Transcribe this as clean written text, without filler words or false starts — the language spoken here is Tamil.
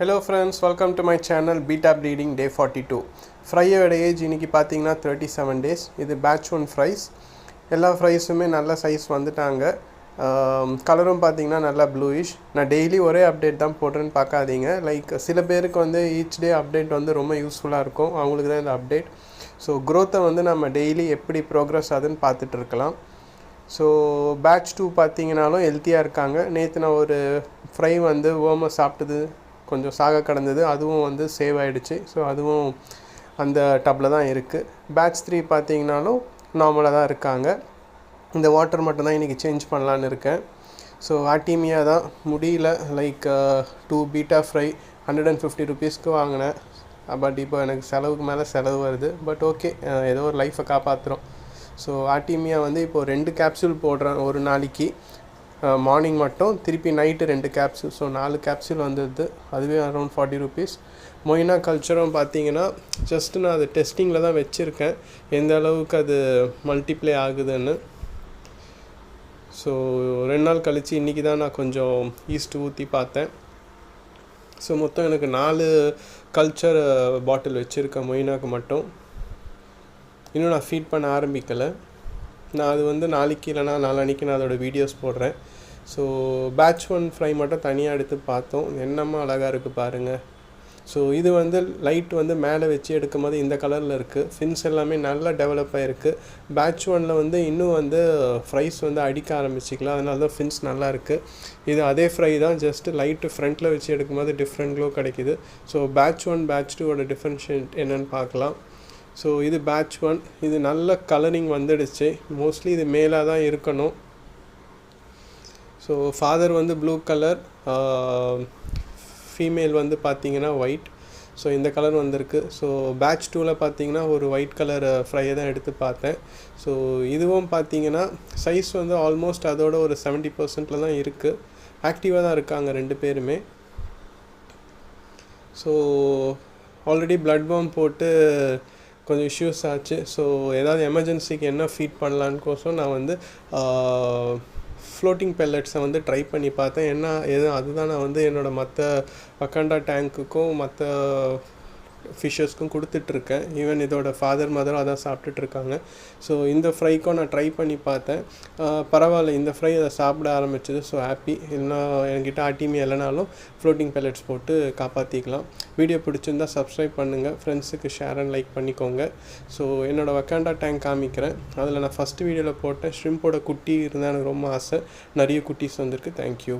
Hello friends, welcome to my channel Beta Breeding Day 42. Fry age இன்னைக்கு பாத்தீங்கன்னா 37 days. இது batch 1 fries. எல்லா ஃப்ரைஸுமே நல்ல சைஸ் வந்துட்டாங்க. கலரும் பாத்தீங்கன்னா நல்லா bluish. நான் டெய்லி ஒரே அப்டேட் தான் போடுறேன்னு பார்க்காதீங்க. லைக் சில பேருக்கு வந்து each day அப்டேட் வந்து ரொம்ப யூஸ்ஃபுல்லா இருக்கும். அவங்களுக்கு தான் இந்த அப்டேட். ஸோ growth வந்து நம்ம டெய்லி எப்படி ப்ரோக்ரஸ் ஆகுதுன்னு பார்த்துட்டு இருக்கலாம். ஸோ பேட்ச் 2 பார்த்தீங்கன்னாலும் ஹெல்த்தியாக இருக்காங்க. நேற்று நான் ஒரு ஃப்ரை வந்து ஓமை சாப்பிட்டது கொஞ்சம் சாக கடந்தது, அதுவும் வந்து சேவ் ஆகிடுச்சு. ஸோ அதுவும் அந்த டப்பில் தான் இருக்குது. பேட்ச் 3 பார்த்தீங்கன்னாலும் நார்மலாக தான் இருக்காங்க. இந்த வாட்டர் மட்டும் தான் இன்றைக்கி சேஞ்ச் பண்ணலான்னு இருக்கேன். ஸோ ஆர்டீமியா தான் முடியல. லைக் 2 பீட்டா ஃப்ரை 150 rupeesக்கு வாங்கினேன். பட் இப்போ எனக்கு செலவுக்கு மேலே செலவு வருது. பட் ஓகே, ஏதோ ஒரு லைஃப்பை காப்பாற்றுறோம். ஸோ ஆர்டீமியா வந்து இப்போது 2 கேப்சூல் போடுறேன் ஒரு நாளைக்கு. மார்னிங் மட்டும், திருப்பி நைட்டு 2 கேப்சூல். ஸோ 4 கேப்சூல் வந்துடுது. அதுவே அரௌண்ட் 40 rupees. மொயினா கல்ச்சரும் பார்த்தீங்கன்னா ஜஸ்ட் நான் அது டெஸ்டிங்கில் தான் வச்சுருக்கேன், எந்த அளவுக்கு அது மல்டிப்ளை ஆகுதுன்னு. ஸோ 2 நாள் கழித்து இன்றைக்கி தான் நான் கொஞ்சம் ஈஸ்ட் ஊற்றி பார்த்தேன். ஸோ மொத்தம் எனக்கு 4 கல்ச்சர் பாட்டில் வச்சுருக்கேன் மொயினாக்கு மட்டும். இன்னும் நான் ஃபீட் பண்ண ஆரம்பிக்கலை. நான் அது வந்து நாளைக்கு இல்லைனா நாளான்னைக்கு நான் அதோடய வீடியோஸ் போடுறேன். ஸோ பேட்ச் 1 ஃப்ரை மட்டும் தனியாக எடுத்து பார்த்தோம். என்னம்மா அழகாக இருக்குது பாருங்கள். ஸோ இது வந்து லைட் வந்து மேலே வச்சு எடுக்கும் போது இந்த கலரில் இருக்குது. ஃபின்ஸ் எல்லாமே நல்லா டெவலப் ஆகிருக்கு. பேட்ச் 1 வந்து இன்னும் வந்து ஃப்ரைஸ் வந்து அடிக்க ஆரம்பிச்சிக்கலாம், அதனால தான் ஃபின்ஸ் நல்லா இருக்குது. இது அதே ஃப்ரை தான், ஜஸ்ட்டு லைட்டு ஃப்ரண்ட்டில் வச்சு எடுக்கும்போது டிஃப்ரெண்ட் க்ளோ கிடைக்கிது. ஸோ பேட்ச் 1 பேட்ச் 2 டிஃப்ரென்ஷியேட் என்னென்னு பார்க்கலாம். ஸோ இது பேட்ச் 1. இது நல்ல கலரிங் வந்துடுச்சு. மோஸ்ட்லி இது மேலாக தான் இருக்கணும். ஸோ ஃபாதர் வந்து ப்ளூ கலர், ஃபீமேல் வந்து பார்த்திங்கன்னா ஒயிட். ஸோ இந்த கலர் வந்திருக்கு. ஸோ பேட்ச் 2ல் பார்த்திங்கன்னா ஒரு ஒயிட் கலர் ஃப்ரையை தான் எடுத்து பார்த்தேன். ஸோ இதுவும் பார்த்திங்கன்னா சைஸ் வந்து ஆல்மோஸ்ட் அதோட ஒரு 70% தான் இருக்குது. ஆக்டிவாக தான் இருக்காங்க 2 பேருமே. ஸோ ஆல்ரெடி பிளட் வார்ம் போட்டு கொஞ்சம் இஷ்யூஸ் ஆச்சு. ஸோ ஏதாவது எமர்ஜென்சிக்கு என்ன ஃபீட் பண்ணலான்னு நான் வந்து ஃப்ளோட்டிங் பெல்லட்ஸை வந்து ட்ரை பண்ணி பார்த்தேன். அதுதான் நான் வந்து என்னோடய மற்ற வக்காண்டா டேங்க்குக்கும் மற்ற ஃபிஷ்ஷஸ்க்கும் கொடுத்துட்ருக்கேன். ஈவன் இதோட ஃபாதர் மதரும் அதான் சாப்பிட்டுட்ருக்காங்க. ஸோ இந்த ஃப்ரைக்கும் நான் ட்ரை பண்ணி பார்த்தேன். பரவாயில்ல, இந்த ஃப்ரை அதை சாப்பிட ஆரம்பிச்சது. So happy. இல்லைனா என்கிட்ட ஆர்டீமியா இல்லைனாலும் ஃப்ளோட்டிங் பெல்லட்ஸ் போட்டு காப்பாற்றிக்கலாம். வீடியோ பிடிச்சிருந்தா சப்ஸ்கிரைப் பண்ணுங்கள், ஃப்ரெண்ட்ஸுக்கு ஷேர் அண்ட் லைக் பண்ணிக்கோங்க. ஸோ என்னோடய வக்காண்டா டேங்க் காமிக்கிறேன். அதில் நான் ஃபஸ்ட்டு வீடியோவில் போட்டேன். ஷ்ரிம்போட குட்டி இருந்தால் எனக்கு ரொம்ப ஆசை. நிறைய குட்டீஸ் வந்திருக்கு. தேங்க்யூ.